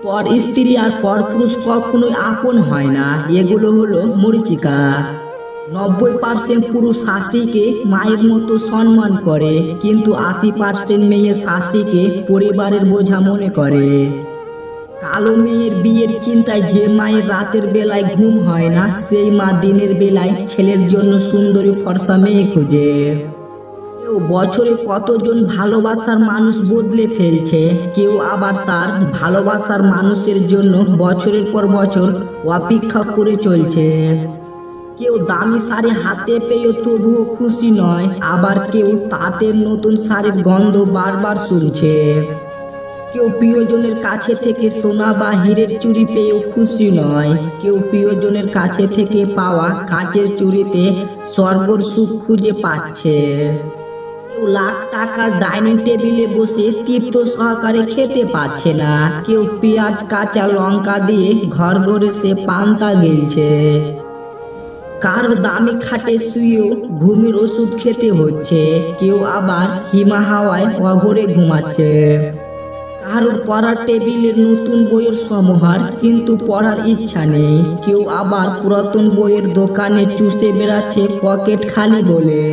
পর স্ত্রী আর পর পুরুষ কখনোই আপন হয় না, এগুলো হলো মরীচিকা। 90% পুরুষ শাস্ত্রীকে মায়ের মতো সম্মান করে, কিন্তু 80% মেয়ে শাস্ত্রীকে পরিবারের বোঝা মনে করে। কালো মেয়ের বিয়ের চিন্তায় যে মায়ের রাতের বেলায় ঘুম হয় না, সেই মা দিনের বেলায় ছেলের জন্য সুন্দরী ফর্সা মেয়ে খুঁজে। কেউ বছরে কতজন ভালোবাসার মানুষ বদলে ফেলছে, কেউ আবার তার ভালোবাসার মানুষের জন্য বছরের পর বছর অপেক্ষা করে চলছে। কেউ দামি শাড়ি হাতে পেয়েও তবুও খুশি নয়, আবার কেউ তাঁতের নতুন শাড়ির গন্ধ বারবার শুনছে। কেউ প্রিয়জনের কাছে থেকে সোনা বা হীরের চুড়ি পেয়েও খুশি নয়, কেউ প্রিয়জনের কাছে থেকে পাওয়া কাঁচের চুড়িতে স্বর্গর সুখ খুঁজে পাচ্ছে। কেউ লাখ টাকার ডাইনিং টেবিলে বসে তৃপ্ত সহকারে খেতে পারছে না, কেউ পেঁয়াজ কাঁচা লঙ্কা দিয়ে ঘর ঘরে সে পান্তা গিলছে। কারো দামি খাটে শুয়েও ঘুমের ওষুধ খেতে হচ্ছে, কেউ আবার হিমা হাওয়ায় অঘরে ঘুমাচ্ছে। কারোর পড়ার টেবিলের নতুন বইয়ের সমাহার, কিন্তু পড়ার ইচ্ছা নেই। কেউ আবার পুরাতন বইয়ের দোকানে চুষে বেড়াচ্ছে পকেট খালি বলে।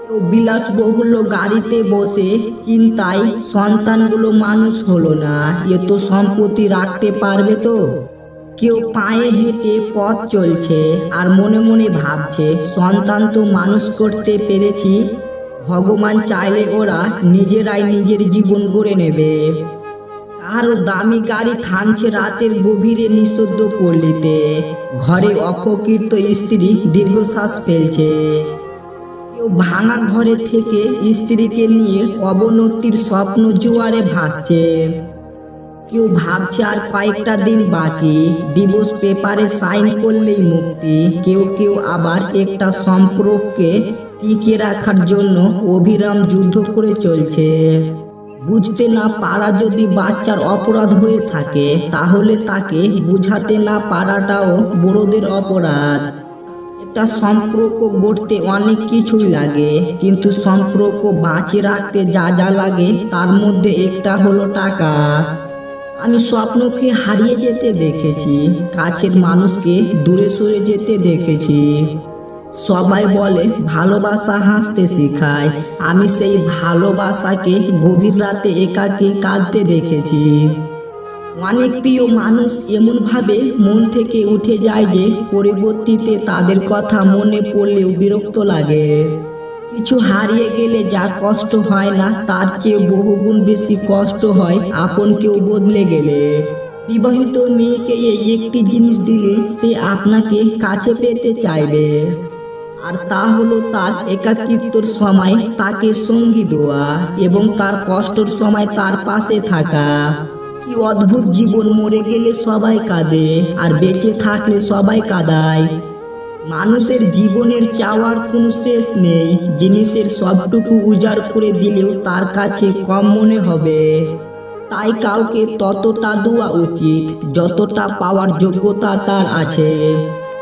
কেউ বিলাসবহুল গাড়িতে বসে চিন্তায় সন্তানগুলো মানুষ হলো না, এত সম্পত্তি রাখতে পারবে তো। কেউ পায়ে হেঁটে পথ চলছে আর মনে মনে ভাবছে, সন্তান তো মানুষ করতে পেরেছি, ভগবান চাইলে ওরা নিজেরাই নিজের জীবন গড়ে নেবে। কারো দামি গাড়ি থামছে রাতের গভীরে নিঃশব্দ পল্লীতে, ঘরে অপকৃত স্ত্রী দীর্ঘশ্বাস ফেলছে। কেউ ভাঙা ঘরে থেকে স্ত্রীকে নিয়ে অবনতির স্বপ্ন জোয়ারে ভাসছে। কেউ ভাবছে আর কয়েকটা দিন বাকি, ডিভোর্স পেপারে সাইন করলেই মুক্তি। কেউ কেউ আবার একটা সম্পর্ককে টিকে রাখার জন্য অবিরাম যুদ্ধ করে চলছে। বুঝতে না পারা যদি বাচ্চার অপরাধ হয়ে থাকে, তাহলে তাকে বুঝাতে না পারাটাও বড়দের অপরাধ। একটা সম্পর্ক গড়তে অনেক কিছুই লাগে, কিন্তু সম্পর্ক বাঁচিয়ে রাখতে যা যা লাগে তার মধ্যে একটা হলো টাকা। আমি স্বপ্নকে হারিয়ে যেতে দেখেছি, কাছের মানুষকে দূরে সরে যেতে দেখেছি। সবাই বলে ভালোবাসা হাসতে শেখায়, আমি সেই ভালোবাসাকে গভীর রাতে একাকী কাঁদতে দেখেছি। অনেক প্রিয় মানুষ এমনভাবে মন থেকে উঠে যায় যে পরবর্তীতে তাদের কথা মনে পড়লেও বিরক্ত লাগে। কিছু হারিয়ে গেলে যা কষ্ট হয় না, তার চেয়ে বহুগুণ বেশি কষ্ট হয় আপন কেউ বদলে গেলে। বিবাহিত মেয়েকে এই একটি জিনিস দিলে সে আপনাকে কাছে পেতে চাইবে, আর তা হলো তার একাকিত্বর সময় তাকে সঙ্গী দেওয়া এবং তার কষ্টর সময় তার পাশে থাকা। কি অদ্ভুত জীবন, মরে গেলে সবাই কাঁদে আর বেঁচে থাকলে সবাই কাঁদায়। মানুষের জীবনের চাওয়ার কোনো শেষ নেই, জিনিসের সবটুকু উজাড় করে দিলেও তার কাছে কম মনে হবে। তাই কাউকে ততটা দেওয়া উচিত যতটা পাওয়ার যোগ্যতা তার আছে।